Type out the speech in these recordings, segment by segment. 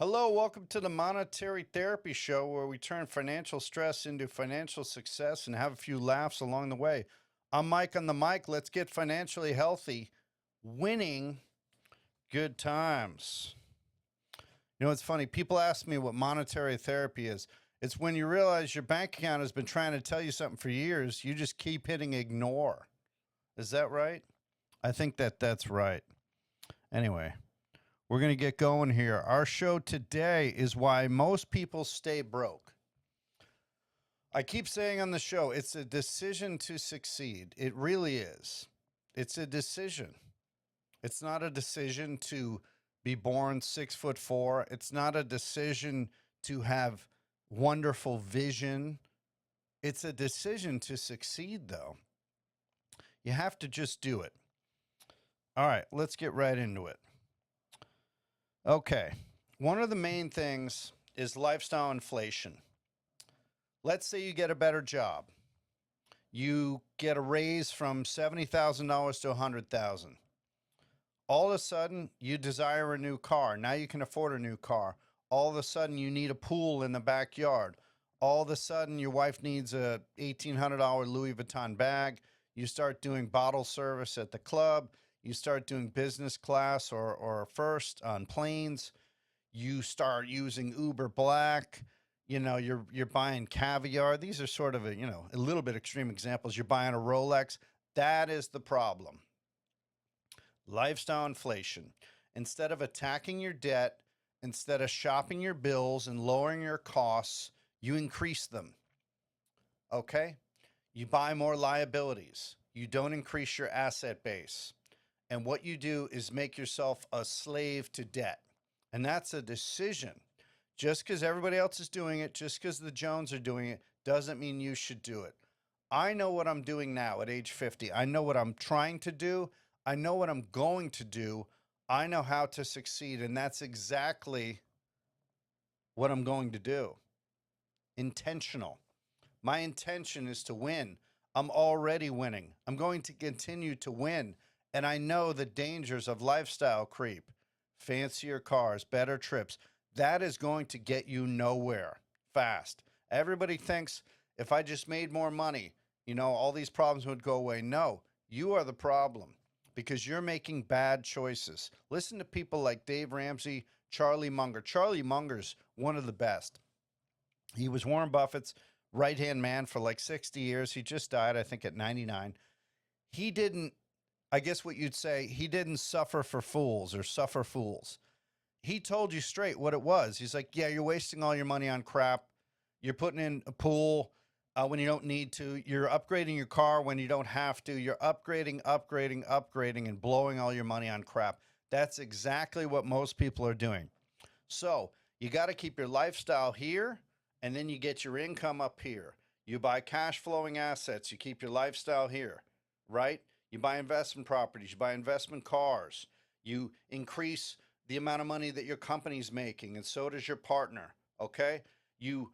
Hello, welcome to the Monetary Therapy Show, where we turn financial stress into financial success and have a few laughs along the way. I'm Mike on the mic. Let's get financially healthy, winning good times. You know, it's funny. People ask me what monetary therapy is. It's when you realize your bank account has been trying to tell you something for years. You just keep hitting ignore. Is that right? I think that's right. Anyway. We're going to get going here. Our show today is why most people stay broke. I keep saying on the show, it's a decision to succeed. It really is. It's a decision. It's not a decision to be born 6'4". It's not a decision to have wonderful vision. It's a decision to succeed, though. You have to just do it. All right, let's get right into it. Okay, one of the main things is lifestyle inflation. Let's say you get a better job. You get a raise from $70,000 to $100,000. All of a sudden, you desire a new car. Now you can afford a new car. All of a sudden, you need a pool in the backyard. All of a sudden, your wife needs a $1,800 Louis Vuitton bag. You start doing bottle service at the club. You start doing business class or first on planes. You start using Uber Black. You know, you're buying caviar. These are sort of a little bit extreme examples. You're buying a Rolex. That is the problem. Lifestyle inflation. Instead of attacking your debt, instead of shopping your bills and lowering your costs, you increase them. Okay? You buy more liabilities. You don't increase your asset base. And what you do is make yourself a slave to debt. And that's a decision. Just because everybody else is doing it, just because the Jones are doing it, doesn't mean you should do it. I know what I'm doing now at age 50. I know what I'm trying to do. I know what I'm going to do. I know how to succeed. And that's exactly what I'm going to do. Intentional. My intention is to win. I'm already winning. I'm going to continue to win. And I know the dangers of lifestyle creep, fancier cars, better trips. That is going to get you nowhere fast. Everybody thinks if I just made more money, all these problems would go away. No, you are the problem because you're making bad choices. Listen to people like Dave Ramsey, Charlie Munger. Charlie Munger's one of the best. He was Warren Buffett's right-hand man for like 60 years. He just died, I think, at 99. I guess what you'd say, he didn't suffer for fools or suffer fools. He told you straight what it was. He's like, yeah, you're wasting all your money on crap. You're putting in a pool when you don't need to. You're upgrading your car when you don't have to. You're upgrading, and blowing all your money on crap. That's exactly what most people are doing. So you got to keep your lifestyle here, and then you get your income up here. You buy cash flowing assets. You keep your lifestyle here, right? You buy investment properties, you buy investment cars, you increase the amount of money that your company's making, and so does your partner, okay? You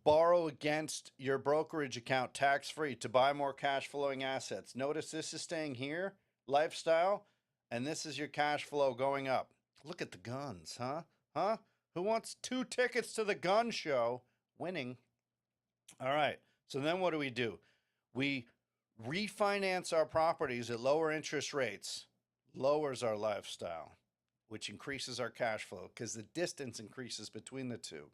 borrow against your brokerage account tax-free to buy more cash flowing assets. Notice this is staying here, lifestyle, and this is your cash flow going up. Look at the guns, huh? Huh? Who wants 2 tickets to the gun show? Winning. All right, so then what do? We refinance our properties at lower interest rates, lowers our lifestyle, which increases our cash flow because the distance increases between the two.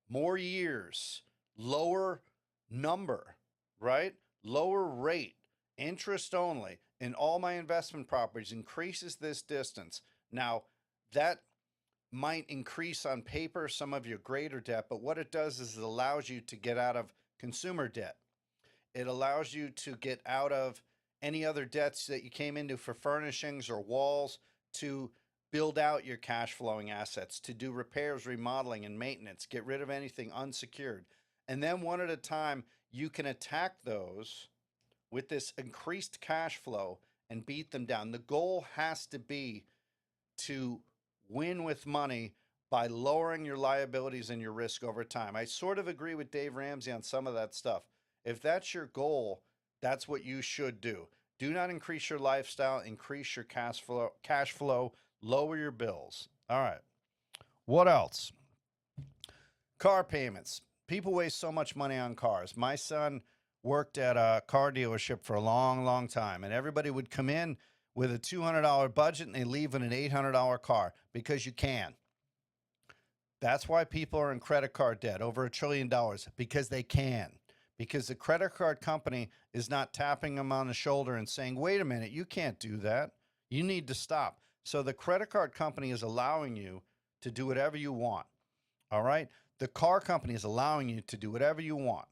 More years, lower number, right? Lower rate, interest only in all my investment properties increases this distance. Now, that might increase on paper some of your greater debt, but what it does is it allows you to get out of consumer debt. It allows you to get out of any other debts that you came into for furnishings or walls to build out your cash flowing assets, to do repairs, remodeling, and maintenance, get rid of anything unsecured. And then one at a time, you can attack those with this increased cash flow and beat them down. The goal has to be to win with money by lowering your liabilities and your risk over time. I sort of agree with Dave Ramsey on some of that stuff. If that's your goal, that's what you should do. Do not increase your lifestyle, increase your cash flow, lower your bills. All right. What else? Car payments. People waste so much money on cars. My son worked at a car dealership for a long, long time, and everybody would come in with a $200 budget and they leave with an $800 car because you can. That's why people are in credit card debt over $1 trillion, because they can. Because the credit card company is not tapping them on the shoulder and saying, wait a minute, you can't do that. You need to stop. So the credit card company is allowing you to do whatever you want. All right? The car company is allowing you to do whatever you want.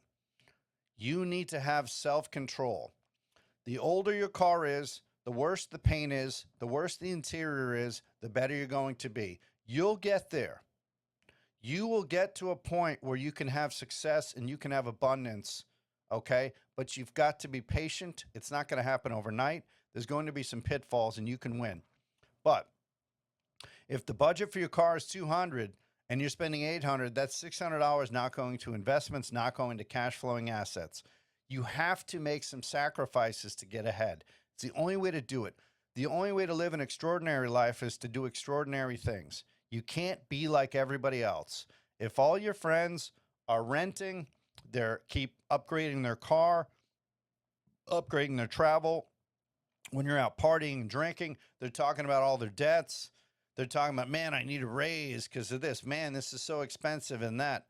You need to have self-control. The older your car is, the worse the paint is, the worse the interior is, the better you're going to be. You'll get there. You will get to a point where you can have success and you can have abundance, okay? But you've got to be patient. It's not going to happen overnight. There's going to be some pitfalls and you can win. But if the budget for your car is $200 and you're spending $800, that's $600 not going to investments, not going to cash flowing assets. You have to make some sacrifices to get ahead. It's the only way to do it. The only way to live an extraordinary life is to do extraordinary things. You can't be like everybody else. If all your friends are renting, they keep upgrading their car, upgrading their travel. When you're out partying and drinking, they're talking about all their debts. They're talking about, man, I need a raise because of this. Man, this is so expensive and that.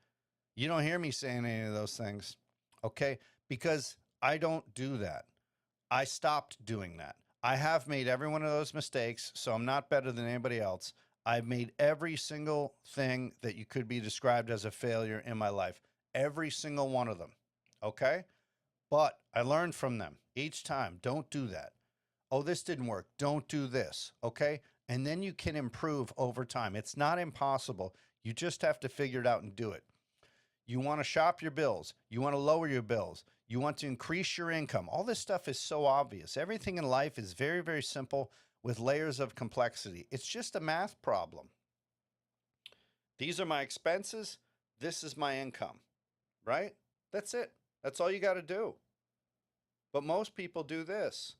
You don't hear me saying any of those things, okay? Because I don't do that. I stopped doing that. I have made every one of those mistakes, so I'm not better than anybody else. I've made every single thing that you could be described as a failure in my life. Every single one of them, okay? But I learned from them each time. Don't do that. Oh, this didn't work. Don't do this, okay? And then you can improve over time. It's not impossible. You just have to figure it out and do it. You want to shop your bills. You want to lower your bills. You want to increase your income. All this stuff is so obvious. Everything in life is very, very simple with layers of complexity. It's just a math problem. These are my expenses. This is my income, right? That's it. That's all you got to do. But most people do this.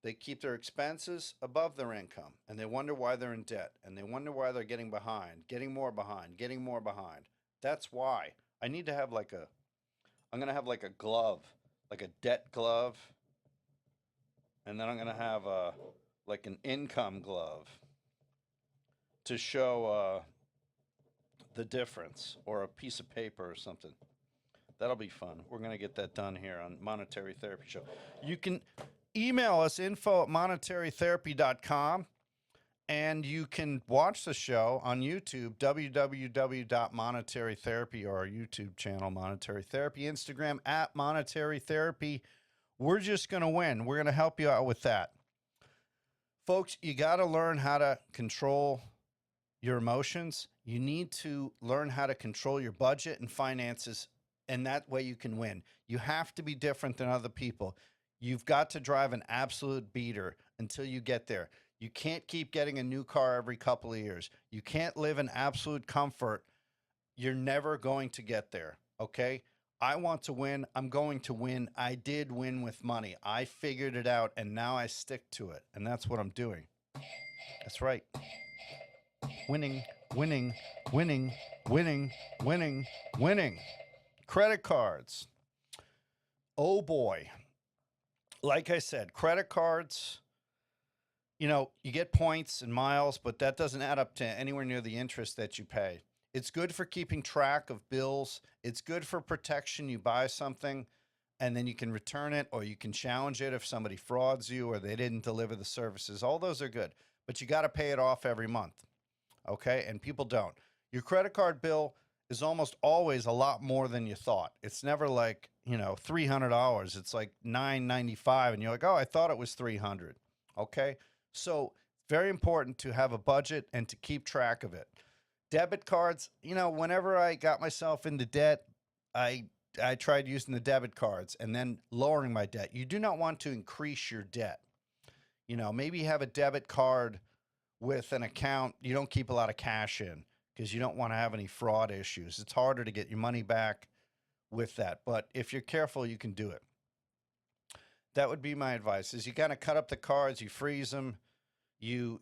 They keep their expenses above their income, and they wonder why they're in debt, and they wonder why they're getting behind, getting more behind, getting more behind. That's why I need to have I'm going to have like a glove, like a debt glove, and then I'm going to have like an income glove to show the difference, or a piece of paper or something. That'll be fun. We're going to get that done here on Monetary Therapy Show. You can email us, info@monetarytherapy.com, and you can watch the show on YouTube, www.monetarytherapy, or our YouTube channel, Monetary Therapy, Instagram @monetarytherapy. We're just going to win. We're going to help you out with that. Folks, you got to learn how to control your emotions. You need to learn how to control your budget and finances, and that way you can win. You have to be different than other people. You've got to drive an absolute beater until you get there. You can't keep getting a new car every couple of years. You can't live in absolute comfort. You're never going to get there, okay? I want to win. I'm going to win. I did win with money. I figured it out, and now I stick to it, and that's what I'm doing. That's right. Winning, winning, winning, winning, winning, winning. Credit cards. Oh, boy. Like I said, credit cards, you get points and miles, but that doesn't add up to anywhere near the interest that you pay. It's good for keeping track of bills. It's good for protection. You buy something and then you can return it, or you can challenge it if somebody frauds you or they didn't deliver the services. All those are good, but you got to pay it off every month, okay? And people don't. Your credit card bill is almost always a lot more than you thought. It's never like, $300. It's like $9.95, and you're like, oh, I thought it was $300, okay? So very important to have a budget and to keep track of it. Debit cards, whenever I got myself into debt, I tried using the debit cards and then lowering my debt. You do not want to increase your debt. Maybe you have a debit card with an account you don't keep a lot of cash in because you don't want to have any fraud issues. It's harder to get your money back with that. But if you're careful, you can do it. That would be my advice, is you kind of cut up the cards, you freeze them, you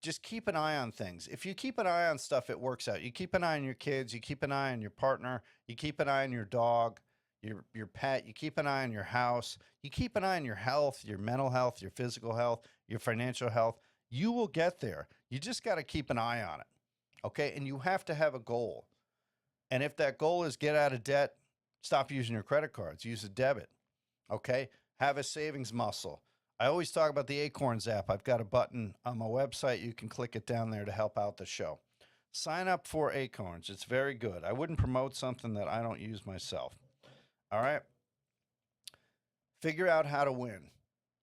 just keep an eye on things. If you keep an eye on stuff, it works out. You keep an eye on your kids, you keep an eye on your partner, you keep an eye on your dog, your pet, you keep an eye on your house, you keep an eye on your health, your mental health, your physical health, your financial health. You will get there. You just got to keep an eye on it. Okay? And you have to have a goal. And if that goal is get out of debt, stop using your credit cards, use a debit. Okay? Have a savings muscle. I always talk about the Acorns app. I've got a button on my website. You can click it down there to help out the show. Sign up for Acorns. It's very good. I wouldn't promote something that I don't use myself. All right? Figure out how to win.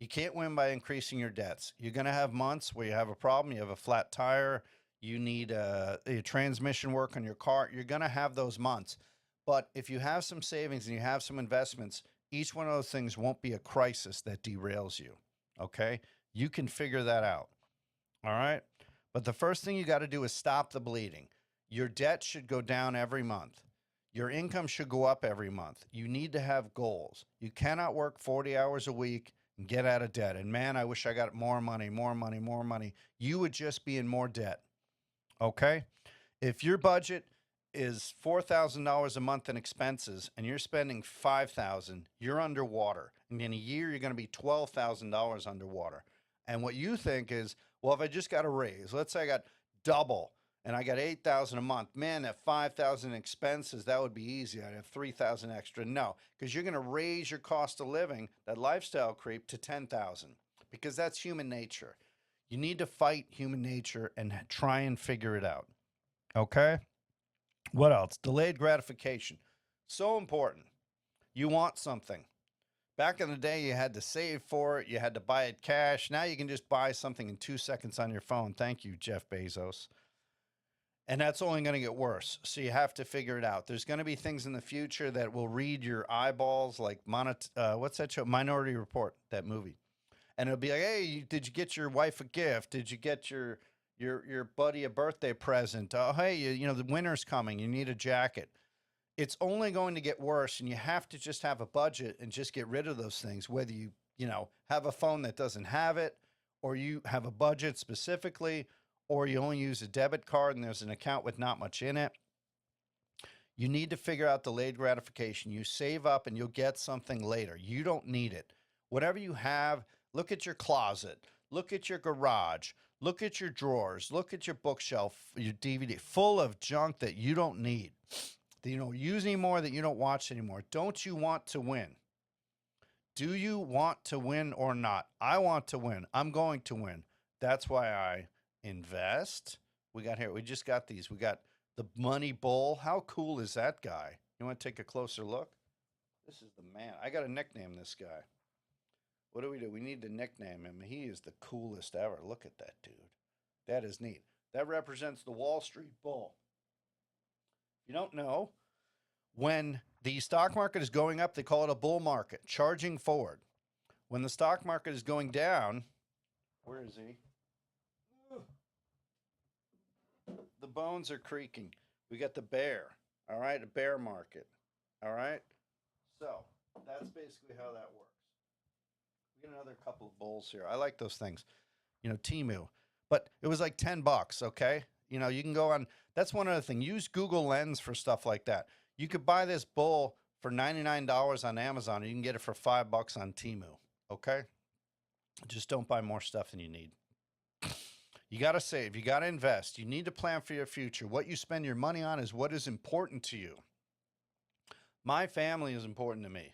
You can't win by increasing your debts. You're going to have months where you have a problem. You have a flat tire. You need a transmission work on your car. You're going to have those months. But if you have some savings and you have some investments, each one of those things won't be a crisis that derails you. Okay? You can figure that out. All right? But the first thing you got to do is stop the bleeding. Your debt should go down every month. Your income should go up every month. You need to have goals. You cannot work 40 hours a week and get out of debt. And man, I wish I got more money, more money, more money. You would just be in more debt. Okay? If your budget is $4,000 a month in expenses and you're spending $5,000, you're underwater. And in a year, you're going to be $12,000 underwater. And what you think is, well, if I just got a raise, let's say I got double and I got $8,000 a month, man, that $5,000 in expenses, that would be easy. I'd have $3,000 extra. No, because you're going to raise your cost of living, that lifestyle creep, to $10,000 because that's human nature. You need to fight human nature and try and figure it out. Okay? What else? Delayed gratification. So important. You want something. Back in the day, you had to save for it. You had to buy it cash. Now you can just buy something in 2 seconds on your phone. Thank you, Jeff Bezos. And that's only going to get worse. So you have to figure it out. There's going to be things in the future that will read your eyeballs, like what's that show? Minority Report, that movie. And it'll be like, hey, did you get your wife a gift? Did you get your buddy a birthday present? Oh, hey, you know, the winter's coming. You need a jacket. It's only going to get worse, and you have to just have a budget and just get rid of those things, whether you have a phone that doesn't have it, or you have a budget specifically, or you only use a debit card and there's an account with not much in it. You need to figure out delayed gratification. You save up and you'll get something later. You don't need it. Whatever you have, look at your closet, look at your garage, look at your drawers, look at your bookshelf, your DVD, full of junk that you don't need, that you don't use anymore, that you don't watch anymore. Don't you want to win? Do you want to win or not? I want to win. I'm going to win. That's why I invest. We just got these. We got the Money Bull. How cool is that guy? You want to take a closer look? This is the man. I got to nickname this guy. What do? We need to nickname him. He is the coolest ever. Look at that dude. That is neat. That represents the Wall Street Bull. You don't know, when the stock market is going up, they call it a bull market, charging forward. When the stock market is going down, where is he? The bones are creaking. We got the bear, all right, a bear market, all right? So that's basically how that works. We got another couple of bulls here. I like those things, Temu. But it was like $10, okay? You can go on. That's one other thing. Use Google Lens for stuff like that. You could buy this bull for $99 on Amazon, and you can get it for $5 on Temu, okay? Just don't buy more stuff than you need. You got to save. You got to invest. You need to plan for your future. What you spend your money on is what is important to you. My family is important to me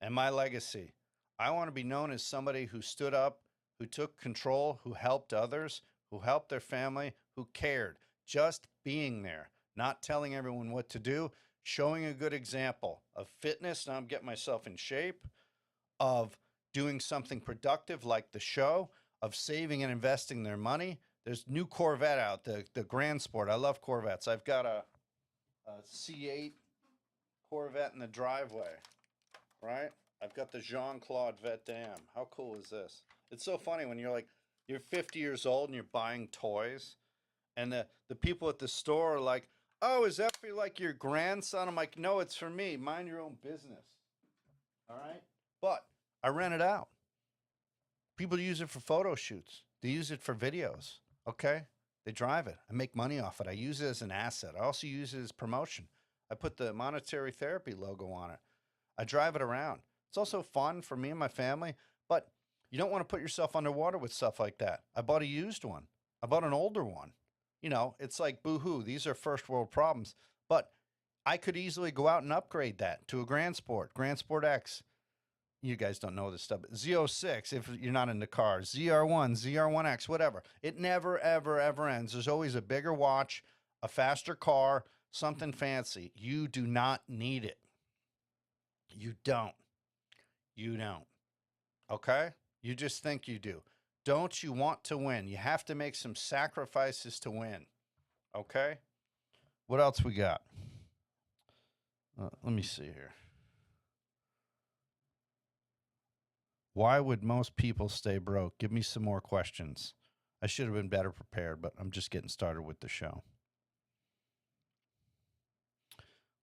and my legacy. I want to be known as somebody who stood up, who took control, who helped others, who helped their family, who cared. Just being there, not telling everyone what to do, showing a good example of fitness. Now I'm getting myself in shape, of doing something productive like the show, of saving and investing their money. There's new Corvette out, the Grand Sport. I love Corvettes. I've got a C8 Corvette in the driveway, right? I've got the Jean-Claude Van Damme. How cool is this? It's so funny when you're 50 years old and you're buying toys, and the people at the store are like, oh, is that for like your grandson? I'm like, no, it's for me. Mind your own business. All right? But I rent it out. People use it for photo shoots. They use it for videos. Okay. They drive it. I make money off it. I use it as an asset. I also use it as promotion. I put the Monetary Therapy logo on it. I drive it around. It's also fun for me and my family, but you don't want to put yourself underwater with stuff like that. I bought a used one. I bought an older one. It's like boohoo. These are first world problems, but I could easily go out and upgrade that to a Grand Sport, Grand Sport X. You guys don't know this stuff, but Z06, if you're not into cars, ZR1, ZR1X, whatever. It never, ever, ever ends. There's always a bigger watch, a faster car, something fancy. You do not need it. You don't. You don't. Okay? You just think you do. Don't you want to win? You have to make some sacrifices to win. Okay? What else we got? Let me see here. Why would most people stay broke? Give me some more questions. I should have been better prepared, but I'm just getting started with the show.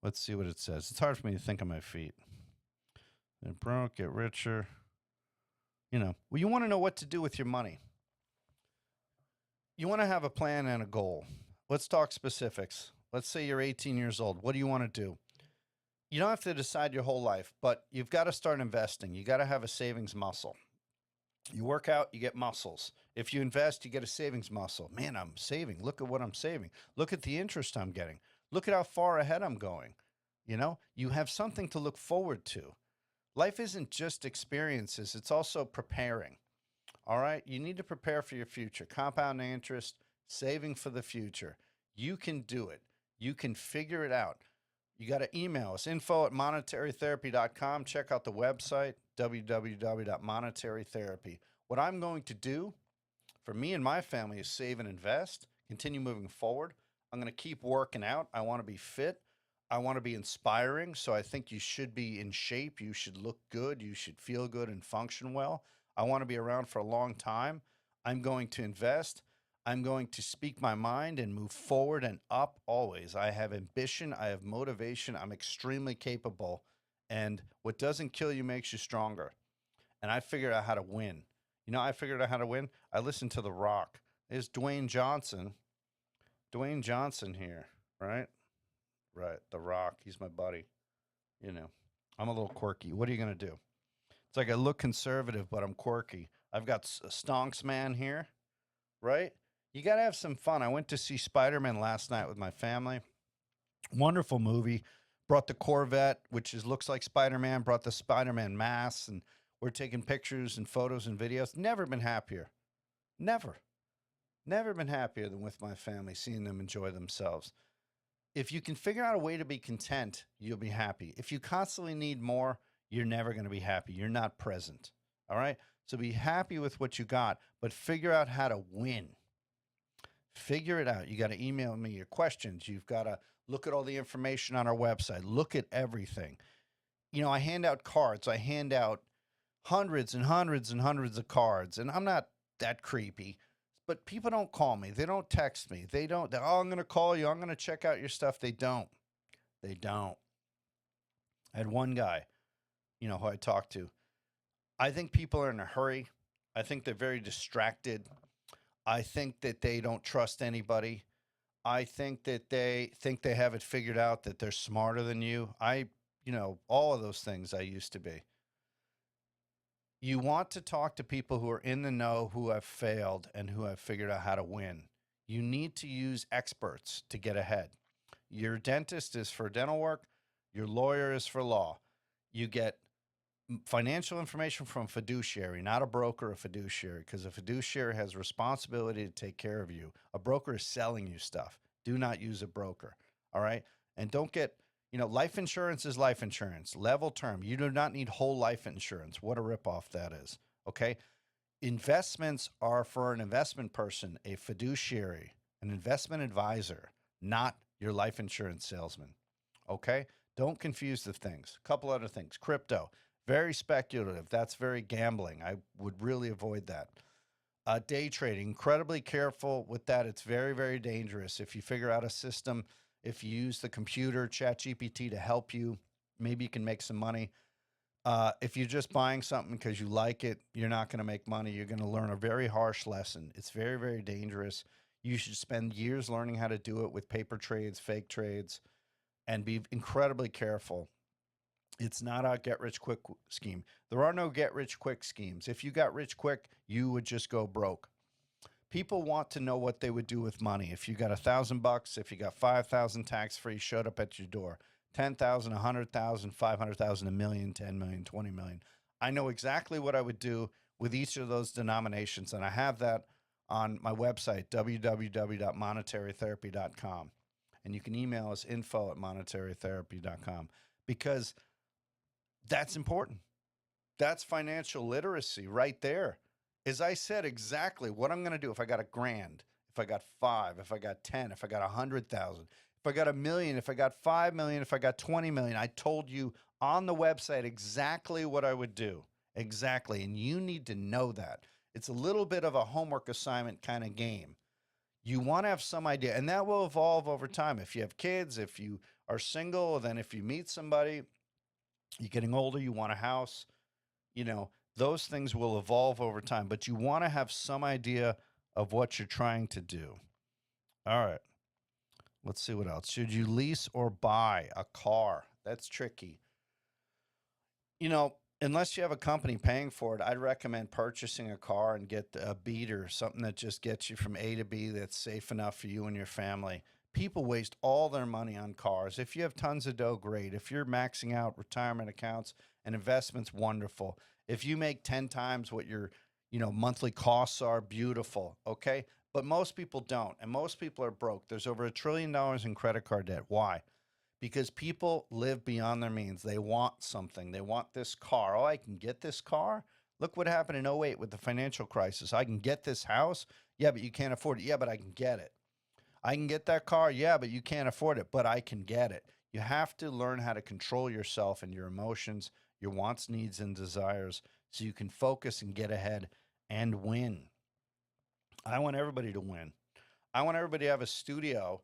Let's see what it says. It's hard for me to think on my feet. Get broke, get richer. Well, you want to know what to do with your money. You want to have a plan and a goal. Let's talk specifics. Let's say you're 18 years old. What do you want to do? You don't have to decide your whole life, but you've got to start investing. You got to have a savings muscle. You work out, you get muscles. If you invest, you get a savings muscle. Man, I'm saving. Look at what I'm saving. Look at the interest I'm getting. Look at how far ahead I'm going. You have something to look forward to. Life isn't just experiences, it's also preparing. All right? You need to prepare for your future. Compound interest, saving for the future. You can do it. You can figure it out. You got to email us, info@monetarytherapy.com. Check out the website, www.monetarytherapy. What I'm going to do for me and my family is save and invest, continue moving forward. I'm going to keep working out. I want to be fit. I want to be inspiring. So I think you should be in shape. You should look good. You should feel good and function well. I want to be around for a long time. I'm going to invest. I'm going to speak my mind and move forward and up always. I have ambition. I have motivation. I'm extremely capable. And what doesn't kill you makes you stronger. And I figured out how to win. I figured out how to win. I listened to The Rock. There's Dwayne Johnson. Dwayne Johnson here, right? Right. The Rock. He's my buddy. I'm a little quirky. What are you going to do? It's like I look conservative, but I'm quirky. I've got a Stonks Man here, right? You got to have some fun. I went to see Spider-Man last night with my family. Wonderful movie. Brought the Corvette, which looks like Spider-Man. Brought the Spider-Man mask, and we're taking pictures and photos and videos. Never been happier. Never been happier than with my family, seeing them enjoy themselves. If you can figure out a way to be content, you'll be happy. If you constantly need more, you're never going to be happy. You're not present. All right? So be happy with what you got, but figure out how to win. Figure it out. You got to email me your questions. You've got to look at all the information on our website. Look at everything. I hand out cards. I hand out hundreds and hundreds and hundreds of cards, and I'm not that creepy. But people don't call me. They don't text me. I'm going to call you. I'm going to check out your stuff. They don't. I had one guy, who I talked to. I think people are in a hurry. I think they're very distracted. I think that they don't trust anybody. I think that they think they have it figured out, that they're smarter than you. All of those things I used to be. You want to talk to people who are in the know, who have failed, and who have figured out how to win. You need to use experts to get ahead. Your dentist is for dental work. Your lawyer is for law. You get financial information from a fiduciary, not a broker, a fiduciary, because a fiduciary has responsibility to take care of you. A broker is selling you stuff. Do not use a broker, all right? And don't get... life insurance is life insurance, level term. You do not need whole life insurance. What a ripoff that is, okay? Investments are for an investment person, a fiduciary, an investment advisor, not your life insurance salesman, okay? Don't confuse the things. A couple other things. Crypto, very speculative. That's very gambling. I would really avoid that. Day trading, incredibly careful with that. It's very, very dangerous. If you figure out a system, if you use the computer, ChatGPT, to help you, maybe you can make some money. If you're just buying something because you like it, you're not going to make money. You're going to learn a very harsh lesson. It's very, very dangerous. You should spend years learning how to do it with paper trades, fake trades, and be incredibly careful. It's not a get rich quick scheme. There are no get rich quick schemes. If you got rich quick, you would just go broke. People want to know what they would do with money. If you got $1,000, if you got 5,000 tax free, showed up at your door, 10,000, 100,000, 500,000, a million, 10 million, 20 million. I know exactly what I would do with each of those denominations, and I have that on my website, www.monetarytherapy.com. And you can email us info@monetarytherapy.com, because that's important. That's financial literacy right there. As I said, exactly what I'm going to do if I got $1,000, if I got 5, if I got 10, if I got 100,000, if I got 1,000,000, if I got 5,000,000, if I got 20 million. I told you on the website exactly what I would do. Exactly. And you need to know that. It's a little bit of a homework assignment kind of game. You want to have some idea, and that will evolve over time. If you have kids, if you are single, then if you meet somebody, you're getting older, you want a house, those things will evolve over time, but you want to have some idea of what you're trying to do. All right. Let's see what else. Should you lease or buy a car? That's tricky. Unless you have a company paying for it, I'd recommend purchasing a car and get a beater, something that just gets you from A to B that's safe enough for you and your family. People waste all their money on cars. If you have tons of dough, great. If you're maxing out retirement accounts and investments, wonderful. If you make 10 times what your, monthly costs are, beautiful. Okay. But most people don't. And most people are broke. There's over $1 trillion in credit card debt. Why? Because people live beyond their means. They want something. They want this car. Oh, I can get this car. Look what happened in 2008 with the financial crisis. I can get this house. Yeah, but you can't afford it. Yeah, but I can get it. I can get that car. Yeah, but you can't afford it, but I can get it. You have to learn how to control yourself and your emotions, your wants, needs, and desires, so you can focus and get ahead and win. I want everybody to win. I want everybody to have a studio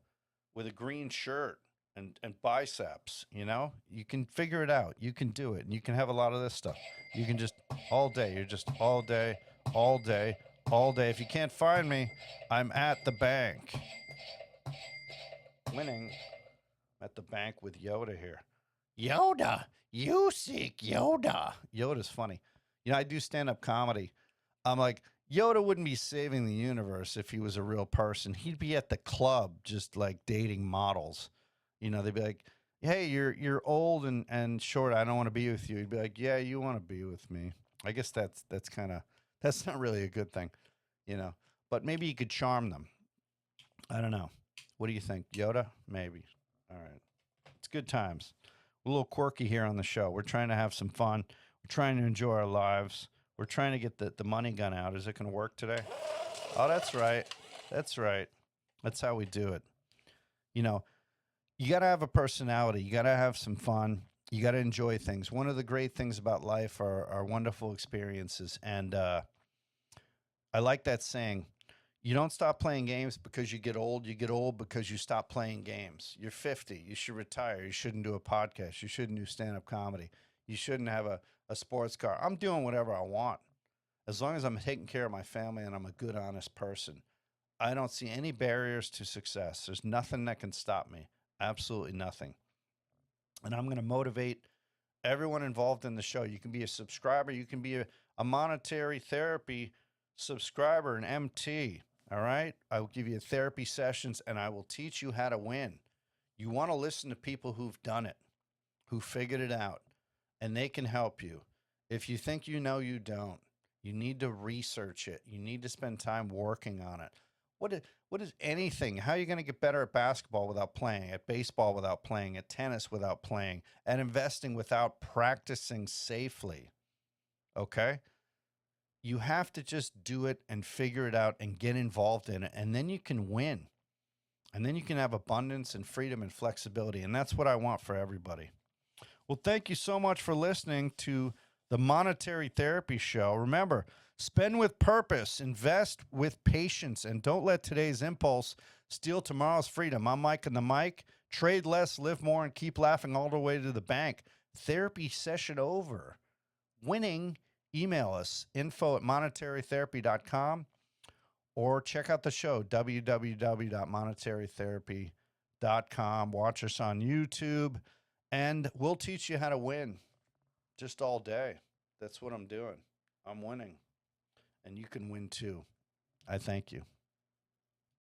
with a green shirt and biceps. You can figure it out. You can do it. And you can have a lot of this stuff. You can just all day. You're just all day, all day, all day. If you can't find me, I'm at the bank. Winning at the bank with Yoda here. Yoda, you seek Yoda. Yoda's funny. I do stand-up comedy. I'm like, Yoda wouldn't be saving the universe if he was a real person. He'd be at the club just like dating models. They'd be like, hey, you're old and short. I don't want to be with you. He'd be like, yeah, you want to be with me. I guess that's not really a good thing, but maybe you could charm them. I don't know. What do you think? Yoda? Maybe. All right. It's good times. We're a little quirky here on the show. We're trying to have some fun. We're trying to enjoy our lives. We're trying to get the money gun out. Is it going to work today? Oh, that's right. That's right. That's how we do it. You got to have a personality. You got to have some fun. You got to enjoy things. One of the great things about life are wonderful experiences. And I like that saying. You don't stop playing games because you get old. You get old because you stop playing games. You're 50. You should retire. You shouldn't do a podcast. You shouldn't do stand-up comedy. You shouldn't have a sports car. I'm doing whatever I want. As long as I'm taking care of my family and I'm a good, honest person, I don't see any barriers to success. There's nothing that can stop me. Absolutely nothing. And I'm going to motivate everyone involved in the show. You can be a subscriber. You can be a monetary therapy subscriber, an MT. All right. I will give you therapy sessions and I will teach you how to win. You want to listen to people who've done it, who figured it out, and they can help you. If you think you know, you don't. You need to research it. You need to spend time working on it. What is anything? How are you going to get better at basketball without playing, at baseball without playing, at tennis without playing, at investing without practicing safely? Okay? You have to just do it and figure it out and get involved in it. And then you can win. And then you can have abundance and freedom and flexibility. And that's what I want for everybody. Well, thank you so much for listening to the Monetary Therapy Show. Remember, spend with purpose, invest with patience, and don't let today's impulse steal tomorrow's freedom. I'm Mike and the Mike. Trade less, live more, and keep laughing all the way to the bank. Therapy session over. winning, email us, info@monetarytherapy.com, or check out the show, www.monetarytherapy.com. Watch us on YouTube, and we'll teach you how to win just all day. That's what I'm doing. I'm winning, and you can win too. I thank you.